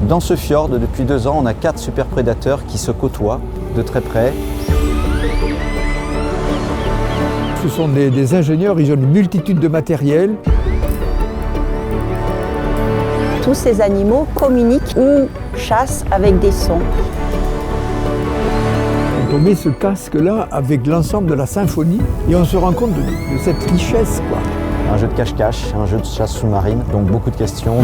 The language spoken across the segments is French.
Dans ce fjord, depuis 2 ans, on a 4 super prédateurs qui se côtoient de très près. Ce sont des ingénieurs, ils ont une multitude de matériel. Tous ces animaux communiquent ou chassent avec des sons. On met ce casque-là avec l'ensemble de la symphonie et on se rend compte de cette richesse, quoi. Un jeu de cache-cache, un jeu de chasse sous-marine, donc beaucoup de questions.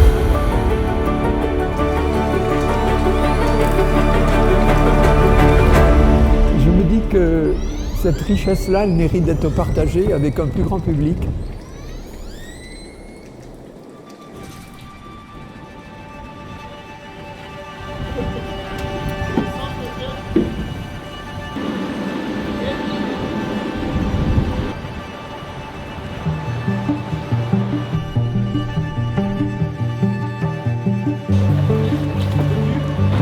Je me dis que cette richesse-là, elle mérite d'être partagée avec un plus grand public.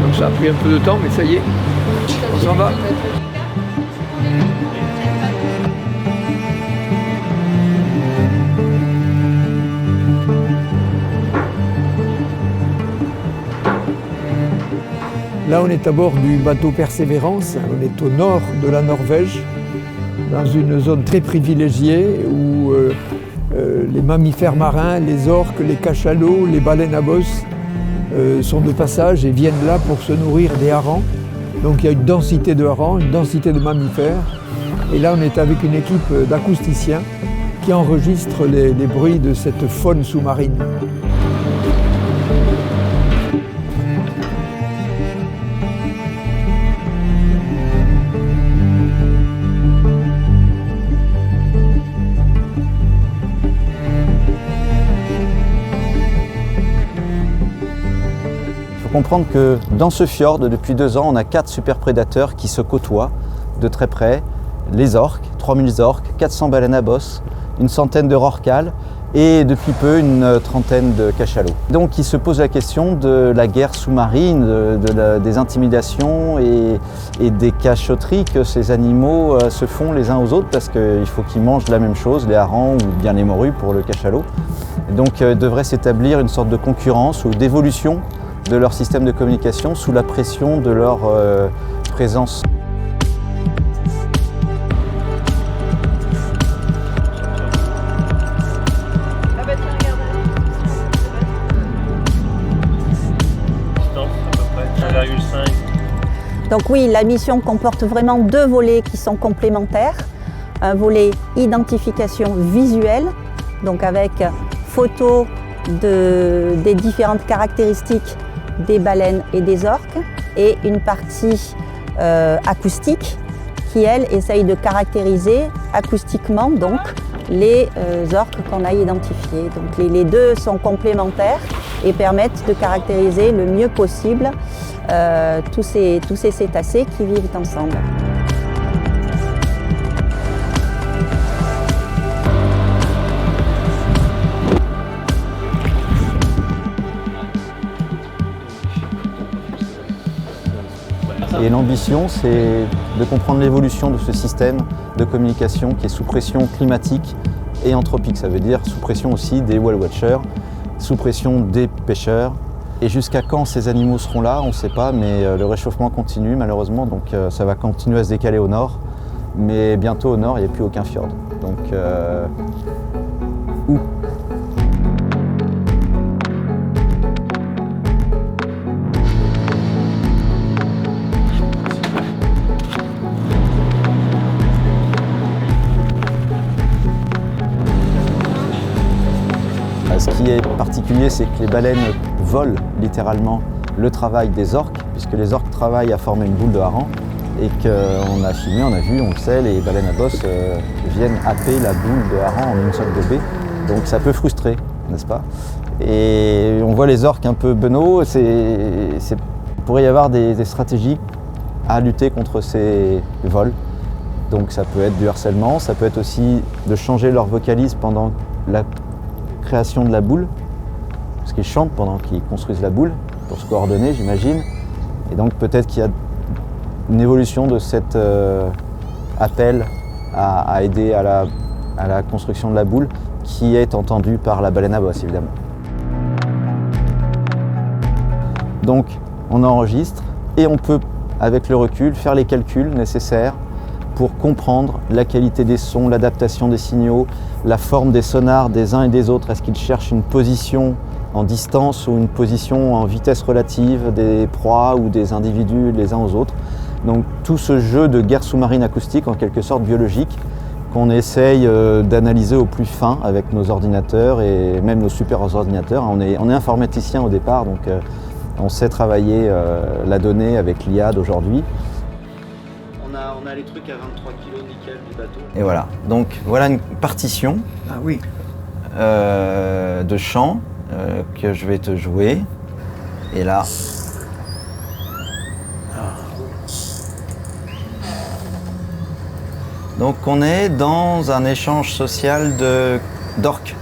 Donc ça a pris un peu de temps, mais ça y est, on s'en va. Là, on est à bord du bateau Persévérance. On est au nord de la Norvège, dans une zone très privilégiée où les mammifères marins, les orques, les cachalots, les baleines à bosse sont de passage et viennent là pour se nourrir des harengs. Donc il y a une densité de harengs, une densité de mammifères. Et là, on est avec une équipe d'acousticiens qui enregistrent les bruits de cette faune sous-marine. Il faut comprendre que dans ce fjord, depuis 2 ans, on a 4 super prédateurs qui se côtoient de très près. Les orques, 3000 orques, 400 baleines à bosse, une centaine de rorquals et depuis peu une trentaine de cachalots. Donc il se pose la question de la guerre sous-marine, des intimidations et des cachotteries que ces animaux se font les uns aux autres parce qu'il faut qu'ils mangent la même chose, les harengs ou bien les morues pour le cachalot. Et donc devrait s'établir une sorte de concurrence ou d'évolution de leur système de communication sous la pression de leur présence. Donc oui, la mission comporte vraiment 2 volets qui sont complémentaires. Un volet identification visuelle, donc avec photos des différentes caractéristiques des baleines et des orques, et une partie acoustique qui, elle, essaye de caractériser acoustiquement donc, les orques qu'on a identifiés. Donc les 2 sont complémentaires et permettent de caractériser le mieux possible tous ces cétacés qui vivent ensemble. Et l'ambition, c'est de comprendre l'évolution de ce système de communication qui est sous pression climatique et anthropique. Ça veut dire sous pression aussi des whale watchers, sous pression des pêcheurs. Et jusqu'à quand ces animaux seront là, on ne sait pas, mais le réchauffement continue malheureusement, donc ça va continuer à se décaler au nord. Mais bientôt au nord, il n'y a plus aucun fjord. Donc où ? Ce qui est particulier, c'est que les baleines volent littéralement le travail des orques, puisque les orques travaillent à former une boule de hareng, et qu'on a filmé, on a vu, on le sait, les baleines à bosse viennent happer la boule de hareng en une seule gobée, donc ça peut frustrer, n'est-ce pas? Et on voit les orques un peu benauds, il pourrait y avoir des stratégies à lutter contre ces vols. Donc ça peut être du harcèlement, ça peut être aussi de changer leur vocalise pendant la création de la boule, parce qu'ils chantent pendant qu'ils construisent la boule, pour se coordonner, j'imagine. Et donc peut-être qu'il y a une évolution de cet appel à aider à la construction de la boule, qui est entendu par la baleine à bosse, évidemment. Donc on enregistre et on peut, avec le recul, faire les calculs nécessaires pour comprendre la qualité des sons, l'adaptation des signaux, la forme des sonars des uns et des autres. Est-ce qu'ils cherchent une position en distance ou une position en vitesse relative des proies ou des individus les uns aux autres. Donc tout ce jeu de guerre sous-marine acoustique, en quelque sorte biologique, qu'on essaye d'analyser au plus fin avec nos ordinateurs et même nos super ordinateurs. On est informaticien au départ, donc on sait travailler la donnée avec l'IA d'aujourd'hui. On a les trucs à 23 kg nickel du bateau. Et voilà, donc voilà une partition de chant que je vais te jouer. Et là... Donc on est dans un échange social d'orques.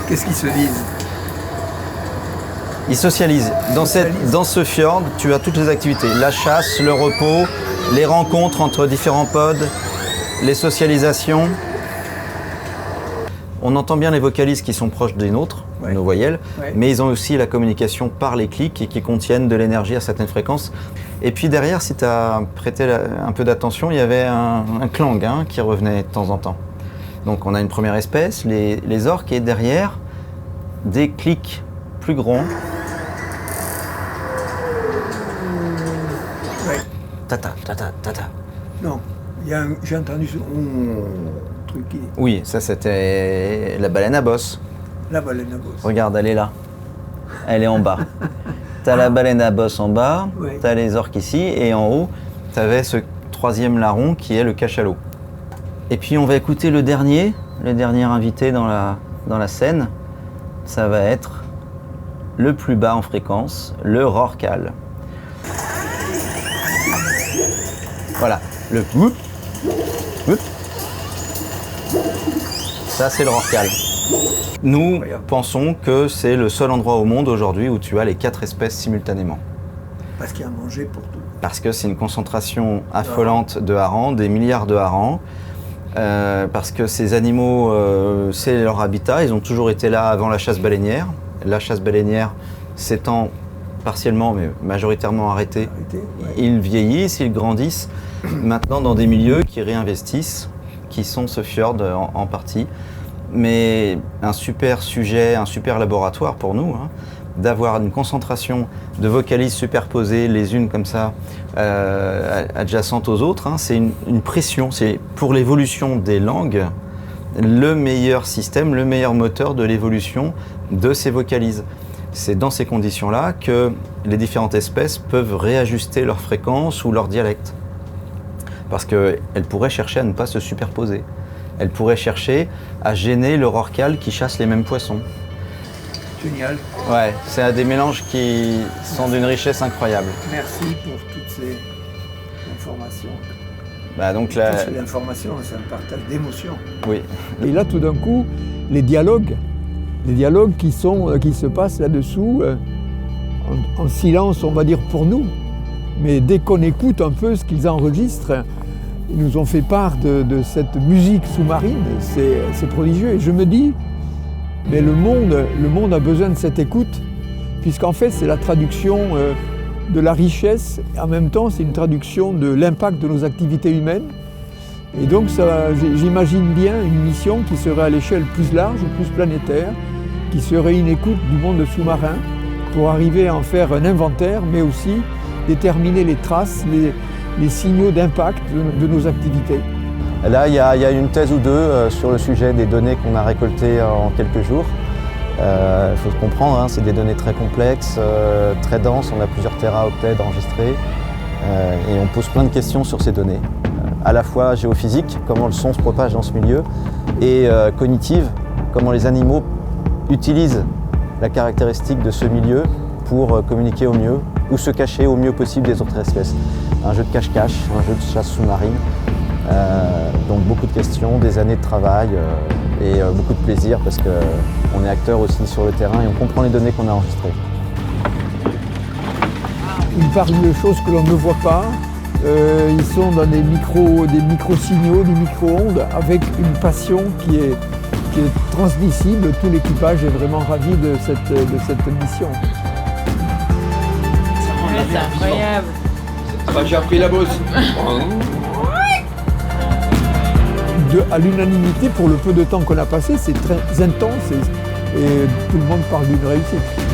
Qu'est-ce qu'ils se disent? Ils socialisent. Dans ce fjord, tu as toutes les activités. La chasse, le repos, les rencontres entre différents pods, les socialisations. On entend bien les vocalises qui sont proches des nôtres, nos voyelles, mais ils ont aussi la communication par les clics et qui contiennent de l'énergie à certaines fréquences. Et puis derrière, si tu as prêté un peu d'attention, il y avait un clang qui revenait de temps en temps. Donc on a une première espèce, les orques, et derrière, des clics plus grands. Tata, tata, tata. Non, j'ai entendu ce truc qui... Oui, ça c'était la baleine à bosse. La baleine à bosse. Regarde, elle est là. Elle est en bas. T'as la baleine à bosse en bas, t'as les orques ici, et en haut, t'avais ce troisième larron qui est le cachalot. Et puis on va écouter le dernier invité dans la scène. Ça va être le plus bas en fréquence, le rorqual. Voilà, le whoop, whoop. Ça c'est le rorqual. Nous pensons que c'est le seul endroit au monde aujourd'hui où tu as les 4 espèces simultanément. Parce qu'il y a à manger pour tout. Parce que c'est une concentration affolante de harengs, des milliards de harengs. Parce que ces animaux, c'est leur habitat, ils ont toujours été là avant la chasse baleinière. La chasse baleinière s'étant partiellement, mais majoritairement arrêtée, ils vieillissent, ils grandissent, maintenant dans des milieux qui réinvestissent, qui sont ce fjord en partie. Mais un super sujet, un super laboratoire pour nous, d'avoir une concentration de vocalises superposées les unes comme ça, adjacentes aux autres, c'est une pression, c'est pour l'évolution des langues le meilleur système, le meilleur moteur de l'évolution de ces vocalises. C'est dans ces conditions-là que les différentes espèces peuvent réajuster leur fréquence ou leur dialecte. Parce qu'elles pourraient chercher à ne pas se superposer. Elles pourraient chercher à gêner le rorqual qui chasse les mêmes poissons. Génial. Ouais, c'est des mélanges qui sont d'une richesse incroyable. Merci pour toutes ces informations. Donc là... L'information, c'est un partage d'émotions. Oui. Et là, tout d'un coup, les dialogues qui se passent là-dessous, en silence, on va dire, pour nous. Mais dès qu'on écoute un peu ce qu'ils enregistrent, ils nous ont fait part de cette musique sous-marine, c'est prodigieux. Et je me dis, mais le monde a besoin de cette écoute, puisqu'en fait c'est la traduction de la richesse, et en même temps c'est une traduction de l'impact de nos activités humaines. Et donc j'imagine bien une mission qui serait à l'échelle plus large, plus planétaire, qui serait une écoute du monde sous-marin pour arriver à en faire un inventaire, mais aussi déterminer les traces, les signaux d'impact de nos activités. Là, il y a une thèse ou deux sur le sujet des données qu'on a récoltées en quelques jours. Il faut se comprendre, c'est des données très complexes, très denses, on a plusieurs téraoctets d'enregistrés et on pose plein de questions sur ces données. À la fois géophysique, comment le son se propage dans ce milieu, et cognitive, comment les animaux utilisent la caractéristique de ce milieu pour communiquer au mieux ou se cacher au mieux possible des autres espèces. Un jeu de cache-cache, un jeu de chasse sous-marine. Donc beaucoup de questions, des années de travail et beaucoup de plaisir parce qu'on est acteur aussi sur le terrain et on comprend les données qu'on a enregistrées. Ils parlent de choses que l'on ne voit pas. Ils sont dans des micro-signaux, des micro-ondes avec une passion qui qui est transmissible. Tout l'équipage est vraiment ravi de cette mission. C'est incroyable. J'ai appris la bosse. À l'unanimité, pour le peu de temps qu'on a passé, c'est très intense et tout le monde parle d'une réussite.